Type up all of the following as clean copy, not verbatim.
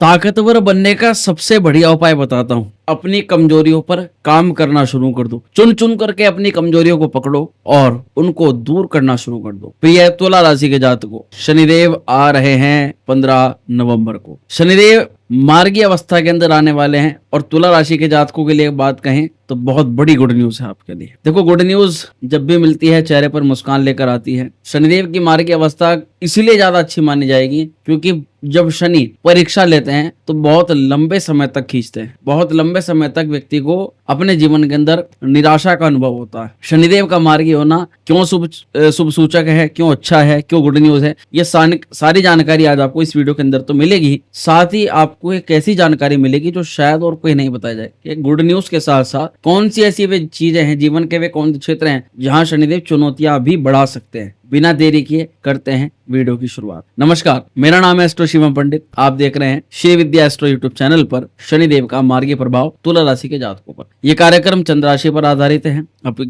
ताकतवर बनने का सबसे बढ़िया उपाय बताता हूँ। अपनी कमजोरियों पर काम करना शुरू कर दो। चुन चुन करके अपनी कमजोरियों को पकड़ो और उनको दूर करना शुरू कर दो। प्रिय तुला राशि के जातकों, शनिदेव आ रहे हैं 15 नवंबर को। शनिदेव मार्गी अवस्था के अंदर आने वाले हैं और तुला राशि के जातकों के लिए एक बात कहें तो बहुत बड़ी गुड न्यूज है आपके लिए। देखो, गुड न्यूज जब भी मिलती है चेहरे पर मुस्कान लेकर आती है। शनिदेव की मार्गी अवस्था इसीलिए ज्यादा अच्छी मानी जाएगी क्योंकि जब शनि परीक्षा लेते हैं तो बहुत लंबे समय तक खींचते हैं। बहुत लंबे समय तक व्यक्ति को अपने जीवन के अंदर निराशा का अनुभव होता है। शनिदेव का मार्गी होना क्यों शुभ सूचक है, क्यों अच्छा है, क्यों गुड न्यूज है, ये सारी जानकारी आज आपको इस वीडियो के अंदर तो मिलेगी। साथ ही आपको एक ऐसी जानकारी मिलेगी जो शायद और कोई नहीं बताया जाए। एक गुड न्यूज के साथ साथ कौन सी ऐसी वे चीजें हैं जीवन के, वे कौन से क्षेत्र हैं जहां शनिदेव चुनौतियां भी बढ़ा सकते हैं। बिना देरी किए करते हैं वीडियो की शुरुआत। नमस्कार, मेरा नाम है एस्ट्रो शिवम पंडित। आप देख रहे हैं शिव विद्या एस्ट्रो यूट्यूब चैनल पर शनिदेव का मार्गी प्रभाव तुला राशि के जातकों पर। यह कार्यक्रम चंद्र राशि पर आधारित है।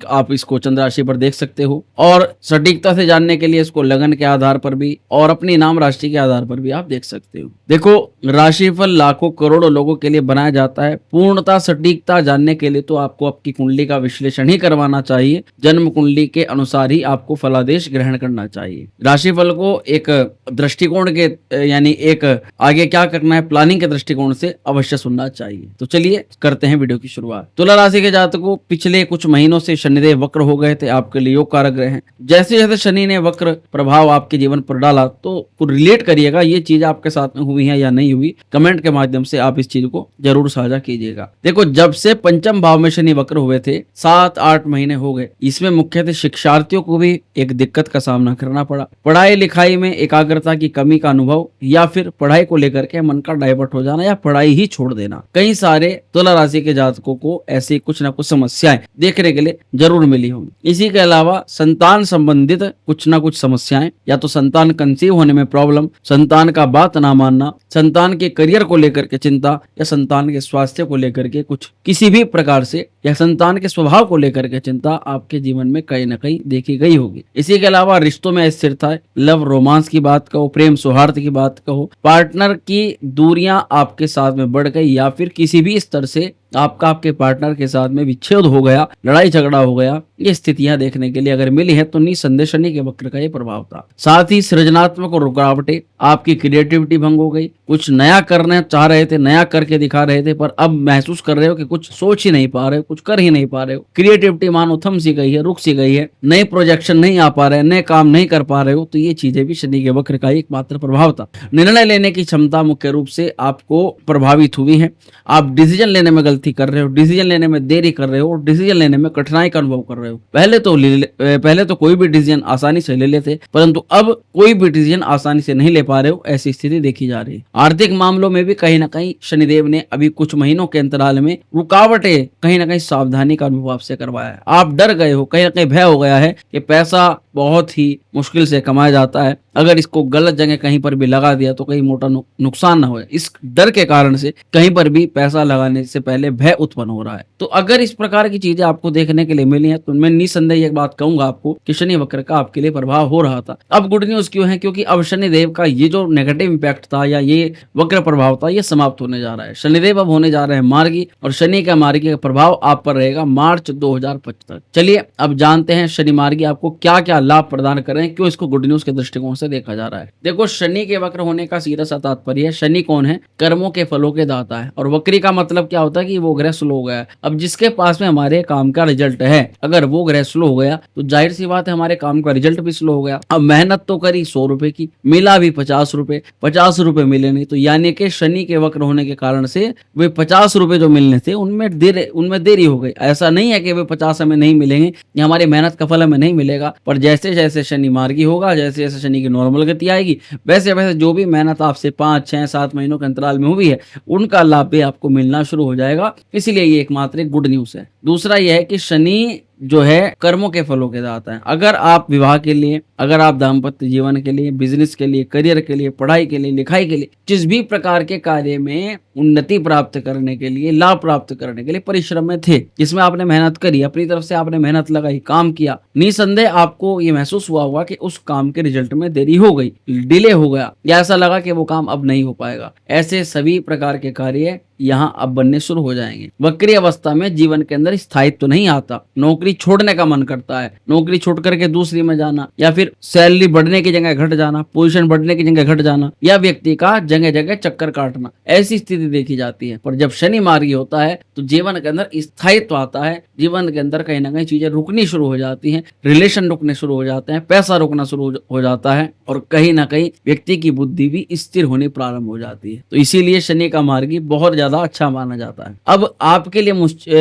आप इसको चंद्र राशि पर देख सकते हो और सटीकता से जानने के लिए इसको लगन के आधार पर भी और अपनी नाम राशि के आधार पर भी आप देख सकते हो। देखो, राशिफल लाखों करोड़ों लोगों के लिए बनाया जाता है। पूर्णता सटीकता जानने के लिए तो आपको आपकी कुंडली का विश्लेषण ही करवाना चाहिए। जन्म कुंडली के अनुसार ही आपको फलादेश ग्रहण करना चाहिए। राशिफल को एक दृष्टिकोण के यानी एक आगे क्या करना है प्लानिंग के दृष्टिकोण से अवश्य सुनना चाहिए। तो चलिए करते हैं वीडियो की शुरुआत। तुला राशि के जातकों, पिछले कुछ महीनों से शनिदेव वक्र हो गए थे। आपके लिए योग कारक ग्रह हैं। जैसे जैसे शनि ने वक्र प्रभाव आपके जीवन पर डाला तो रिलेट करिएगा, ये चीज आपके साथ में हुई है या नहीं हुई। कमेंट के माध्यम से आप इस चीज को जरूर साझा कीजिएगा। देखो, जब से पंचम भाव में शनि वक्र हुए थे 7-8 महीने हो गए। इसमें मुख्यतः शिक्षार्थियों को भी एक दिक्कत का सामना करना पड़ा। पढ़ाई लिखाई में एकाग्रता की कमी का अनुभव या फिर पढ़ाई को लेकर के मन का डाइवर्ट हो जाना या पढ़ाई ही छोड़ देना। कई सारे तुला राशि के जातकों को ऐसी कुछ ना कुछ समस्याएं देखने के लिए जरूर मिली होंगी। इसी के अलावा संतान संबंधित कुछ ना कुछ समस्याएं, या तो संतान कंसीव होने में प्रॉब्लम, संतान का बात ना मानना, संतान के करियर को लेकर के चिंता, या संतान के स्वास्थ्य को लेकर के कुछ किसी भी प्रकार से, या संतान के स्वभाव को लेकर के चिंता आपके जीवन में कहीं ना कहीं देखी गई होगी। इसी के अलावा रिश्तों में अस्थिरता, लव रोमांस की बात कहो, प्रेम सौहार्द की बात कहो, पार्टनर की दूरियां आपके साथ में बढ़ गई, या फिर किसी भी स्तर से आपके पार्टनर के साथ में विच्छेद हो गया, लड़ाई झगड़ा हो गया, ये स्थितियां देखने के लिए अगर मिली है तो निसंदेह शनि के वक्र का ये प्रभाव था। साथ ही सृजनात्मक रुकावटें, आपकी क्रिएटिविटी भंग हो गई। कुछ नया करना चाह रहे थे, नया करके दिखा रहे थे, पर अब महसूस कर रहे हो कि कुछ सोच ही नहीं पा रहे हो, कुछ कर ही नहीं पा रहे हो। क्रिएटिविटी मानो थम सी गई है, रुक सी गई है, नए प्रोजेक्शन नहीं आ पा रहे, नए काम नहीं कर पा रहे हो। तो ये चीजें भी शनि के वक्र का एकमात्र प्रभाव था। निर्णय लेने की क्षमता मुख्य रूप से आपको प्रभावित हुई है। आप डिसीजन लेने में गलती कर रहे हो, डिसीजन लेने में देरी कर रहे हो, डिसीजन लेने में कठिनाई का अनुभव कर रहे हो। पहले तो कोई भी डिसीजन आसानी से ले लेते, परंतु अब कोई भी डिसीजन आसानी से नहीं ले पा रहे हो, ऐसी स्थिति देखी जा रही है। आर्थिक मामलों में भी कहीं ना कहीं शनिदेव ने अभी कुछ महीनों के अंतराल में रुकावटें, कहीं ना कहीं सावधानी का अनुभव आपसे करवाया है। आप डर गए हो, कहीं ना कहीं भय हो गया है कि पैसा बहुत ही मुश्किल से कमाया जाता है, अगर इसको गलत जगह कहीं पर भी लगा दिया तो कहीं मोटा नुकसान ना हो। इस डर के कारण से कहीं पर भी पैसा लगाने से पहले भय उत्पन्न हो रहा है। तो अगर इस प्रकार की चीजें आपको देखने के लिए मिली हैं तो मैं निसंदेह एक बात कहूंगा आपको कि शनि वक्र का आपके लिए प्रभाव हो रहा था। अब गुड न्यूज क्यों है? क्योंकि अब शनिदेव का ये जो नेगेटिव इंपैक्ट था या ये वक्र प्रभाव था, ये समाप्त होने जा रहा है। शनिदेव अब होने जा रहे हैं मार्गी, और शनि का मार्गी का प्रभाव आप पर रहेगा मार्च 2025 तक। चलिए अब जानते हैं शनि मार्गी आपको क्या क्या लाभ प्रदान कर रहे हैं, क्यों इसको गुड न्यूज के दृष्टिकोण से देखा जा रहा है। देखो, शनि के वक्र होने का सीधा सा तात्पर्य है, शनि कौन है? कर्मों के फलों के दाता है। और वक्री का मतलब क्या होता है कि वो ग्रह स्लो हो गया है। अब जिसके पास में हमारे काम का रिजल्ट है, अगर वो ग्रह स्लो हो गया तो जाहिर सी बात है हमारे काम का रिजल्ट भी स्लो हो गया। अब मेहनत तो करी 100 रुपए की, मिला भी 50 रुपए, 50 रुपए मिले नहीं, तो यानी कि शनि के वक्र होने के कारण से वे 50 रुपए जो मिलने थे उनमें देरी हो गई। ऐसा नहीं है कि वे 50 हमें नहीं मिलेंगे या हमारी मेहनत का फल हमें नहीं मिलेगा, पर जैसे जैसे शनि मार्गी होगा, जैसे जैसे शनि की नॉर्मल गति आएगी, वैसे वैसे जो भी मेहनत आपसे 5, 6, 7 महीनों के अंतराल में हुई है उनका लाभ भी आपको मिलना शुरू हो जाएगा। इसीलिए ये एकमात्र गुड न्यूज है। दूसरा यह है कि शनि जो है कर्मों के फलों के दाता है। अगर आप विवाह के लिए, अगर आप दाम्पत्य जीवन के लिए, बिजनेस के लिए, करियर के लिए, पढ़ाई के लिए, लिखाई के लिए, जिस भी प्रकार के कार्य में उन्नति प्राप्त करने के लिए, लाभ प्राप्त करने के लिए परिश्रम में थे, जिसमें आपने मेहनत करी, अपनी तरफ से आपने मेहनत लगाई, काम किया, निसंदेह आपको ये महसूस हुआ होगा कि उस काम के रिजल्ट में देरी हो गई, डिले हो गया, या ऐसा लगा कि वो काम अब नहीं हो पाएगा। ऐसे सभी प्रकार के कार्य यहाँ अब बनने शुरू हो जाएंगे। वक्री अवस्था में जीवन के अंदर स्थायित्व तो नहीं आता, नौकरी छोड़ने का मन करता है, नौकरी छोड़ करके दूसरी में जाना, या फिर सैलरी बढ़ने की जगह घट जाना, पोजीशन बढ़ने की जगह घट जाना, या व्यक्ति का जगह जगह चक्कर काटना, ऐसी स्थिति देखी जाती है। पर जब शनि मार्गी होता है तो जीवन के अंदर स्थायित्व आता है, जीवन के अंदर कहीं ना कहीं चीजें रुकनी शुरू हो जाती हैं, रिलेशन रुकने शुरू हो जाते हैं, पैसा रुकना शुरू हो जाता है, और कहीं ना कहीं व्यक्ति की बुद्धि भी स्थिर होनी प्रारंभ हो जाती है। तो इसीलिए शनि का मार्गी बहुत ज्यादा अच्छा माना जाता है। अब आपके लिए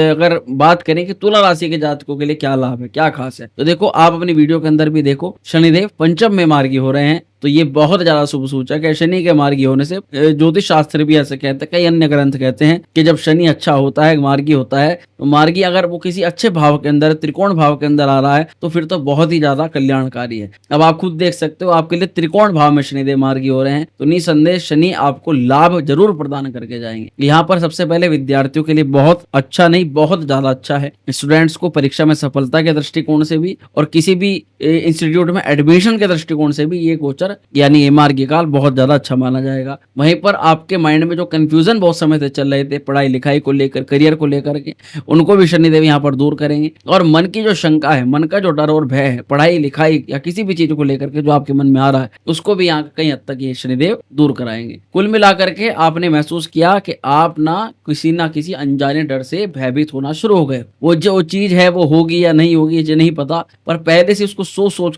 अगर बात करें कि तुला राशि के जातकों के लिए क्या लाभ है, क्या खास है, तो देखो आप अपनी वीडियो के अंदर भी देखो, शनिदेव पंचम में मार्गी हो रहे हैं, तो ये बहुत ज्यादा शुभ सूचक है। शनि के मार्गी होने से ज्योतिष शास्त्र भी ऐसे कहते हैं, कई अन्य ग्रंथ कहते हैं कि जब शनि अच्छा होता है, मार्गी होता है, तो मार्गी अगर वो किसी अच्छे भाव के अंदर, त्रिकोण भाव के अंदर आ रहा है, तो फिर तो बहुत ही ज्यादा कल्याणकारी है। अब आप खुद देख सकते हो, आपके लिए त्रिकोण भाव में शनिदेव मार्गी हो रहे हैं, तो निसंदेह शनि आपको लाभ जरूर प्रदान करके जाएंगे। यहाँ पर सबसे पहले विद्यार्थियों के लिए बहुत अच्छा नहीं, बहुत ज्यादा अच्छा है। स्टूडेंट्स को परीक्षा में सफलता के दृष्टिकोण से भी और किसी भी इंस्टीट्यूट में एडमिशन के दृष्टिकोण से भी ये गोचर यानी ये मार्गी काल बहुत ज्यादा अच्छा माना जाएगा। वहीं पर आपके माइंड में जो कंफ्यूजन बहुत समय से चल रहे थे पढ़ाई लिखाई को लेकर, करियर को लेकर के, उनको भी शनिदेव यहाँ पर दूर करेंगे। और मन की जो शंका है, मन का जो डर और भय है पढ़ाई लिखाई या किसी भी चीज को लेकर के जो आपके मन में आ रहा है, उसको भी यहाँ कई हद तक ये शनिदेव दूर कराएंगे। कुल मिलाकर के आपने महसूस किया कि आप ना किसी अनजाने डर से भयभीत होना शुरू हो गए। वो जो चीज है वो होगी या नहीं होगी ये नहीं पता, पर पहले से उसको सोच सोच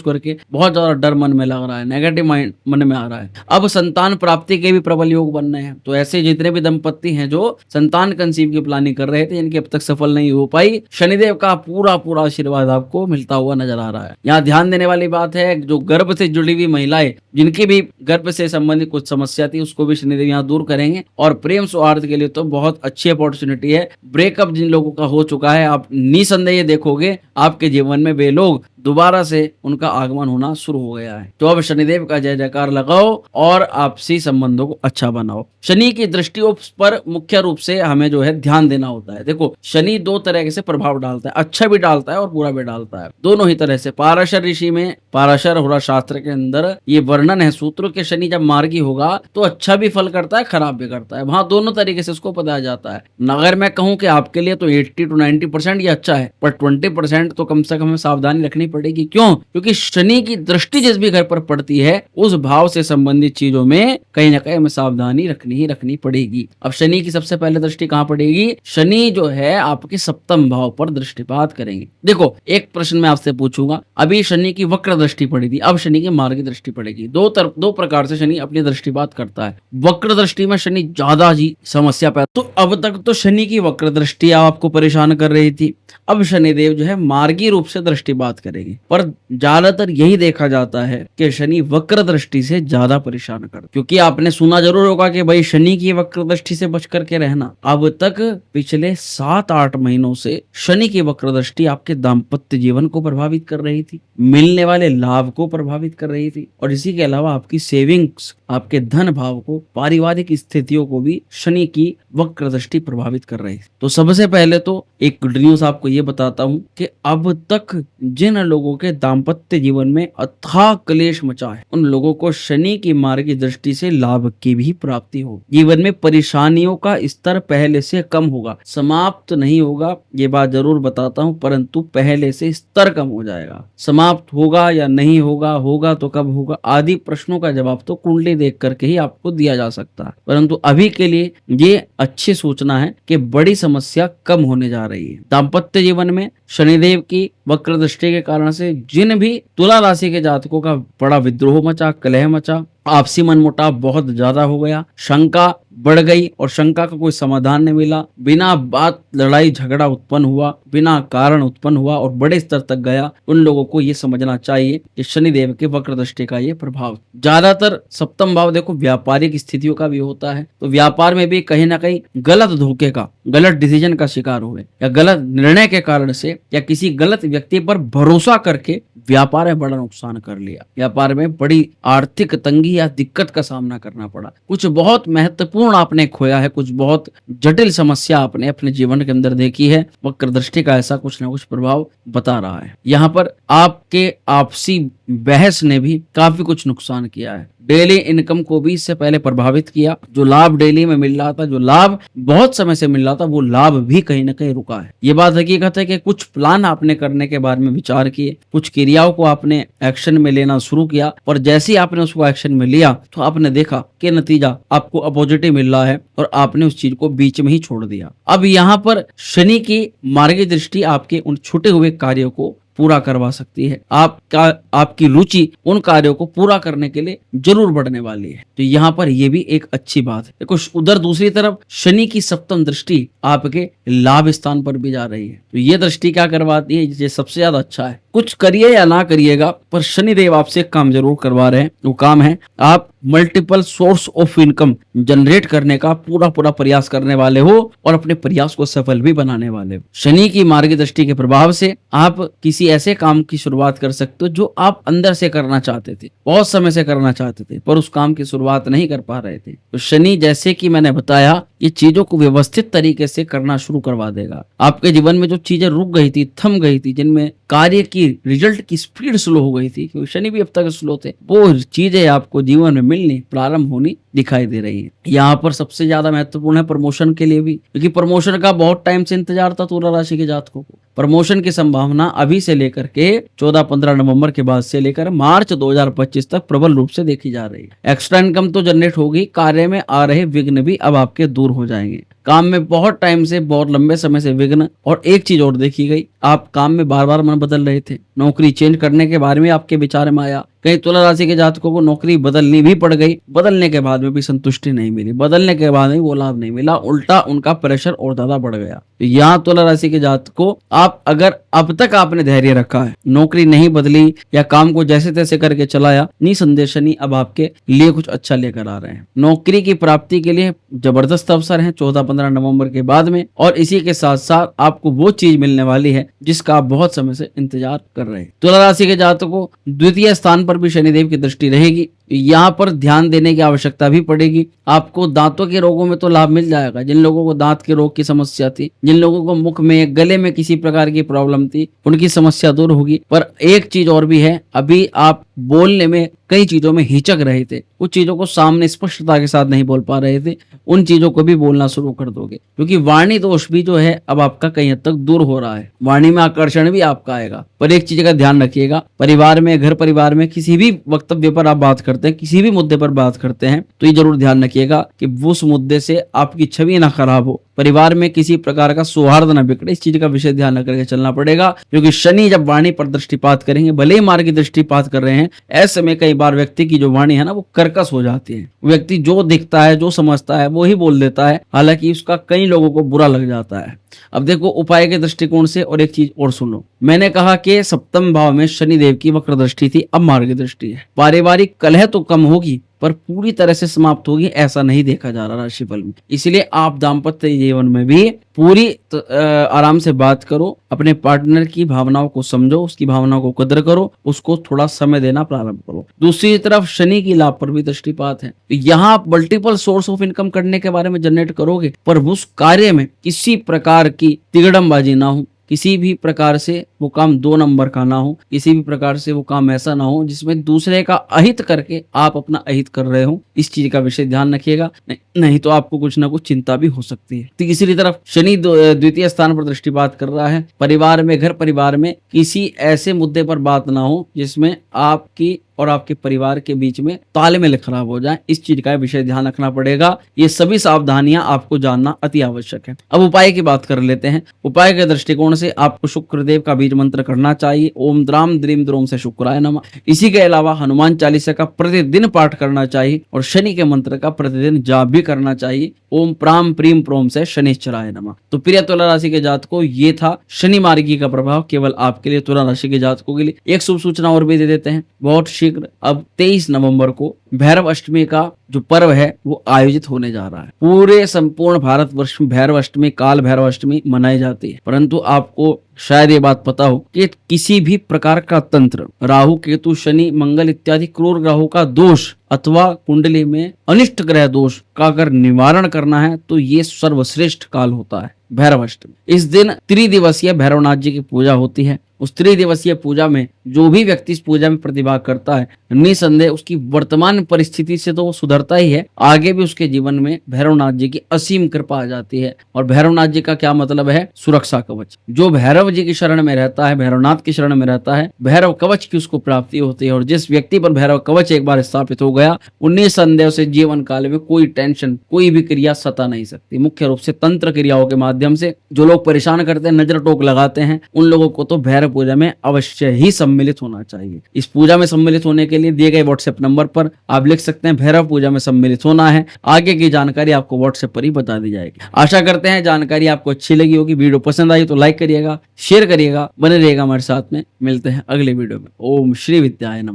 करके बहुत ज्यादा डर मन में लग रहा है, नेगेटिव माइंड मन में आ रहा है। अब संतान प्राप्ति के भी प्रबल योग बन रहे हैं, तो ऐसे जितने भी दंपत्ति हैं जो संतान कंसीव की प्लानिंग कर रहे थे, इनकी अब तक सफल नहीं हो पाई, शनिदेव का पूरा आशीर्वाद आपको मिलता हुआ नजर आ रहा है। यहाँ ध्यान देने वाली बात है, जो गर्भ से जुड़ी हुई महिलाएं, जिनकी भी गर्भ से संबंधित कुछ समस्या थी, उसको भी शनिदेव यहाँ दूर करेंगे। और प्रेम सौहार्द के लिए तो बहुत अच्छी अपॉर्चुनिटी है। ब्रेकअप जिन लोगों का हो चुका है, आप निसंदेह देखोगे आपके जीवन में वे लोग दोबारा से उनका आगमन होना शुरू हो गया है। तो अब शनिदेव का जय जयकार लगाओ और आपसी संबंधों को अच्छा बनाओ। शनि की दृष्टियों पर मुख्य रूप से हमें जो है ध्यान देना होता है। देखो शनि दो तरह से प्रभाव डालता है, अच्छा भी डालता है और बुरा भी डालता है, दोनों ही तरह से। पाराशर ऋषि में, पाराशर होरा शास्त्र के अंदर ये वर्णन है सूत्र के शनि जब मार्गी होगा तो अच्छा भी फल करता है, खराब भी करता है। वहां दोनों तरीके से उसको बताया जाता है। अगर मैं कहूं कि आपके लिए तो 80 to 90% ये अच्छा है, पर 20% तो कम से कम हमें सावधानी रखनी पड़ेगी। क्यों? क्योंकि शनि की दृष्टि जिस भी घर पर पड़ती है, उस भाव से संबंधित चीजों में कहीं ना कहीं हमें सावधानी रखनी पड़ेगी। अब शनि की सबसे पहले दृष्टि कहां पड़ेगी? शनि जो है आपके सप्तम भाव पर दृष्टिपात करेंगे। देखो एक प्रश्न मैं आपसे पूछूंगा, अभी शनि की वक्र दृष्टि पड़ी थी, अब शनि की मार्गी दृष्टि पड़ेगी। दो प्रकार से शनि अपनी दृष्टिपात करता है। वक्र दृष्टि में शनि ज्यादा जी समस्या पैदा, तो अब तक तो शनि की वक्र दृष्टि आपको परेशान कर रही थी, अब शनिदेव जो है मार्गी रूप से दृष्टिपात करेंगे। पर ज्यादातर यही देखा जाता है कि शनि वक्र दृष्टि से ज्यादा परेशान कर, क्योंकि आपने सुना जरूर होगा कि भाई शनि की वक्र दृष्टि से बच करके रहना। अब तक पिछले 7-8 महीनों से शनि की वक्र दृष्टि आपके दाम्पत्य जीवन को प्रभावित कर रही थी, मिलने वाले लाभ को प्रभावित कर रही थी, और इसी के अलावा आपकी सेविंग्स, आपके धन भाव को, पारिवारिक स्थितियों को भी शनि की वक्र दृष्टि प्रभावित कर रही थी। तो सबसे पहले तो एक गुड न्यूज आपको ये बताता हूं कि अब तक जिन लोगों के दाम्पत्य जीवन में अथाह क्लेश मचा है, उन लोगों को शनि की मार्गी दृष्टि से लाभ की भी प्राप्ति होगी। जीवन में परेशानियों का स्तर पहले से कम होगा, समाप्त नहीं होगा, ये बात जरूर बताता हूं, परंतु पहले से स्तर कम हो जाएगा। समाप्त होगा या नहीं होगा, होगा तो कब होगा, आदि प्रश्नों का जवाब तो कुंडली देख करके ही आपको दिया जा सकता है। परंतु अभी के लिए ये अच्छी सूचना है कि बड़ी समस्या कम होने जा रही है। दाम्पत्य जीवन में शनिदेव की वक्र दृष्टि के कारण से जिन भी तुला राशि के जातकों का बड़ा विद्रोह मचा, कलह मचा, आपसी मनमुटाव बहुत ज्यादा हो गया, शंका बढ़ गई और शंका का कोई समाधान नहीं मिला, बिना बात लड़ाई झगड़ा उत्पन्न हुआ, बिना कारण उत्पन्न हुआ और बड़े स्तर तक गया। उन लोगों को ये समझना चाहिए कि शनिदेव के वक्र दृष्टि का ये प्रभाव। ज्यादातर सप्तम भाव देखो व्यापारिक स्थितियों का भी होता है, तो व्यापार में भी कहीं ना कहीं गलत धोखे का, गलत डिसीजन का शिकार हुए या गलत निर्णय के कारण से या किसी गलत व्यक्ति पर भरोसा करके व्यापार में बड़ा नुकसान कर लिया, व्यापार में बड़ी आर्थिक तंगी या दिक्कत का सामना करना पड़ा, कुछ बहुत महत्वपूर्ण आपने खोया है, कुछ बहुत जटिल समस्या आपने अपने जीवन के अंदर देखी है। वक्र दृष्टि का ऐसा कुछ ना कुछ प्रभाव बता रहा है। यहाँ पर आपके आपसी बहस ने भी काफी कुछ नुकसान किया है, डेली इनकम को भी इससे पहले प्रभावित किया। जो लाभ डेली में मिल रहा था, जो लाभ बहुत समय से मिल रहा था, वो लाभ भी कहीं ना कहीं रुका है। ये बात हकीकत है कि कुछ प्लान आपने करने के बारे में विचार किए, कुछ क्रियाओं को आपने एक्शन में लेना शुरू किया, और जैसे ही आपने उसको एक्शन में लिया तो आपने देखा कि नतीजा आपको अपोजिट मिल रहा है और आपने उस चीज को बीच में ही छोड़ दिया। अब यहाँ पर शनि की मार्गी दृष्टि आपके उन छूटे हुए कार्यों को पूरा करवा सकती है। आपकी रुचि उन कार्यों को पूरा करने के लिए जरूर बढ़ने वाली है, तो यहाँ पर यह भी एक अच्छी बात है। देखो उधर दूसरी तरफ शनि की सप्तम दृष्टि आपके लाभ स्थान पर भी जा रही है, तो ये दृष्टि क्या करवाती है, ये सबसे ज्यादा अच्छा है। कुछ करिए या ना करिएगा, पर शनिदेव आपसे एक काम जरूर करवा रहे हैं। वो काम है आप multiple source of income generate करने का पूरा प्रयास करने वाले हो और अपने प्रयास को सफल भी बनाने वाले हो। शनि की मार्गदृष्टि के प्रभाव से आप किसी ऐसे काम की शुरुआत कर सकते हो जो आप अंदर से करना चाहते थे, बहुत समय से करना चाहते थे, पर उस काम की शुरुआत नहीं कर पा रहे थे। तो शनि, जैसे कि मैंने बताया, ये चीजों को व्यवस्थित तरीके से करना शुरू करवा देगा। आपके जीवन में जो चीजें रुक गई थी, थम गई थी, जिनमें कार्य की रिजल्ट की स्पीड स्लो हो गई थी, क्योंकि शनि भी अब तक स्लो थे, वो चीजें आपको जीवन में मिलनी प्रारंभ होनी दिखाई दे रही है। यहाँ पर सबसे ज्यादा महत्वपूर्ण है प्रमोशन के लिए भी, क्योंकि प्रमोशन का बहुत टाइम से इंतजार था तुला राशि के जातकों को। प्रमोशन की संभावना अभी से लेकर के 14-15 नवंबर के बाद से लेकर मार्च 2025 तक प्रबल रूप से देखी जा रही है। एक्स्ट्रा इनकम तो जनरेट होगी, कार्य में आ रहे विघ्न भी अब आपके दूर हो जाएंगे। काम में बहुत टाइम से, बहुत लंबे समय से विघ्न, और एक चीज और देखी गई, आप काम में बार बार मन बदल रहे थे, नौकरी चेंज करने के बारे में आपके विचार में आया। कई तुला राशि के जातकों को नौकरी बदलनी भी पड़ गई, बदलने के बाद में भी संतुष्टि नहीं मिली, बदलने के बाद में वो लाभ नहीं मिला, उल्टा उनका प्रेशर और ज्यादा बढ़ गया। तो यहाँ तुला राशि के जातकों, आप अगर अब तक आपने धैर्य रखा है, नौकरी नहीं बदली या काम को जैसे तैसे करके चलाया, निसंदेह शनि अब आपके लिए कुछ अच्छा लेकर आ रहे हैं। नौकरी की प्राप्ति के लिए जबरदस्त अवसर है 14-15 नवंबर के बाद में, और इसी के साथ साथ आपको वो चीज मिलने वाली है जिसका आप बहुत समय से इंतजार कर रहे हैं। तुला राशि के जातकों, द्वितीय स्थान पर भी शनिदेव की दृष्टि रहेगी, यहाँ पर ध्यान देने की आवश्यकता भी पड़ेगी। आपको दांतों के रोगों में तो लाभ मिल जाएगा, जिन लोगों को दांत के रोग की समस्या थी, जिन लोगों को मुख में, गले में किसी प्रकार की प्रॉब्लम थी, उनकी समस्या दूर होगी। पर एक चीज और भी है, अभी आप बोलने में कई चीजों में हिचक रहे थे, कुछ चीजों को सामने स्पष्टता के साथ नहीं बोल पा रहे थे, उन चीजों को भी बोलना शुरू कर दोगे, क्योंकि वाणी दोष भी जो है अब आपका कहीं हद तक दूर हो रहा है, वाणी में आकर्षण भी आपका आएगा। पर एक चीज का ध्यान रखिएगा, परिवार में, घर परिवार में किसी भी वक्तव्य पर आप बात करते हैं, किसी भी मुद्दे पर बात करते हैं, तो ये जरूर ध्यान रखिएगा कि उस मुद्दे से आपकी छवि ना खराब हो, परिवार में किसी प्रकार का सौहार्द न बिगड़े, इस चीज का विशेष ध्यान रख करके चलना पड़ेगा। क्योंकि शनि जब वाणी पर दृष्टिपात करेंगे, भले ही मार्ग की दृष्टिपात कर रहे हैं, ऐसे में कई बार व्यक्ति की जो वाणी है ना, वो कर्कश हो जाती है। व्यक्ति जो दिखता है, जो समझता है, वो ही बोल देता है, हालांकि उसका कई लोगों को बुरा लग जाता है। अब देखो उपाय के दृष्टिकोण से, और एक चीज और सुनो, मैंने कहा कि सप्तम भाव में शनि देव की वक्र दृष्टि थी, अब मार्ग दृष्टि है। पारिवारिक कलह तो कम होगी, पर पूरी तरह से समाप्त होगी ऐसा नहीं देखा जा रहा राशिफल में। इसलिए आप दाम्पत्य जीवन में भी पूरी आराम से बात करो, अपने पार्टनर की भावनाओं को समझो, उसकी भावनाओं को कदर करो, उसको थोड़ा समय देना प्रारंभ करो। दूसरी तरफ शनि की लाभ पर भी दृष्टिपात है, तो यहाँ आप मल्टीपल सोर्स ऑफ इनकम करने के बारे में जनरेट करोगे, पर उस कार्य में किसी प्रकार की तिगड़मबाजी ना हो, किसी भी प्रकार से वो काम 2 नंबर का ना हो, किसी भी प्रकार से वो काम ऐसा ना हो जिसमें दूसरे का अहित करके आप अपना अहित कर रहे हो। इस चीज का विशेष ध्यान रखिएगा, नहीं तो आपको कुछ ना कुछ चिंता भी हो सकती है। तीसरी तरफ शनि द्वितीय स्थान पर दृष्टिपात कर रहा है, परिवार में, घर परिवार में किसी ऐसे मुद्दे पर बात ना हो जिसमें आपकी और आपके परिवार के बीच में तालमेल खराब हो जाए, इस चीज का विषय ध्यान रखना पड़ेगा। ये सभी सावधानियां आपको जानना अति आवश्यक है। अब उपाय की बात कर लेते हैं। उपाय के दृष्टिकोण से आपको शुक्रदेव का बीज मंत्र करना चाहिए, ओम द्राम द्रीम द्रोम से शुक्राय नमः। इसी के अलावा हनुमान चालीसा का प्रतिदिन पाठ करना चाहिए और शनि के मंत्र का प्रतिदिन जाप भी करना चाहिए, ओम प्राम प्रीम प्रोम से शनिश्चराय नमः। तो प्रिय तुला राशि के जातकों, ये था शनि मार्गी का प्रभाव केवल आपके लिए, तुला राशि के जातकों के लिए। एक शुभ सूचना और भी दे देते हैं, बहुत शीघ्र अब 23 नवंबर को भैरव अष्टमी का जो पर्व है वो आयोजित होने जा रहा है। पूरे संपूर्ण भारतवर्ष में भैरव अष्टमी, काल भैरव अष्टमी मनाई जाती है, परंतु आपको शायद ये बात पता हो कि किसी भी प्रकार का तंत्र, राहु केतु शनि मंगल इत्यादि क्रूर ग्रहों का दोष अथवा कुंडली में अनिष्ट ग्रह दोष का अगर निवारण करना है तो ये सर्वश्रेष्ठ काल होता है भैरव अष्टमी। इस दिन त्रिदिवसीय भैरवनाथ जी की पूजा होती है। उस त्रिदिवसीय पूजा में जो भी व्यक्ति इस पूजा में प्रतिभाग करता है, निसंदेह उसकी वर्तमान परिस्थिति से तो वो सुधरता ही है, आगे भी उसके जीवन में भैरवनाथ जी की असीम कृपा आ जाती है। और भैरवनाथ जी का क्या मतलब है? सुरक्षा कवच। जो भैरव जी की शरण में रहता है, भैरवनाथ की शरण में रहता है, भैरव कवच की उसको प्राप्ति होती है। और जिस व्यक्ति पर भैरव कवच एक बार स्थापित हो गया, उन्नीस संदेह से जीवन काल में कोई टेंशन, कोई भी क्रिया सता नहीं सकती। मुख्य रूप से तंत्र क्रियाओं के माध्यम से जो लोग परेशान करते हैं, नजर टोक लगाते हैं, उन लोगों को तो भैरव पूजा में अवश्य ही सम्मिलित होना चाहिए। इस पूजा में सम्मिलित होने के लिए दिए गए व्हाट्सएप नंबर पर आप लिख सकते हैं भैरव पूजा में सम्मिलित होना है। आगे की जानकारी आपको व्हाट्सएप पर ही बता दी जाएगी। आशा करते हैं जानकारी आपको अच्छी लगी होगी। वीडियो पसंद आई तो लाइक करिएगा, शेयर करिएगा, बने रहिएगा हमारे साथ में। मिलते हैं अगले वीडियो में। ओम श्री विद्याय नमः।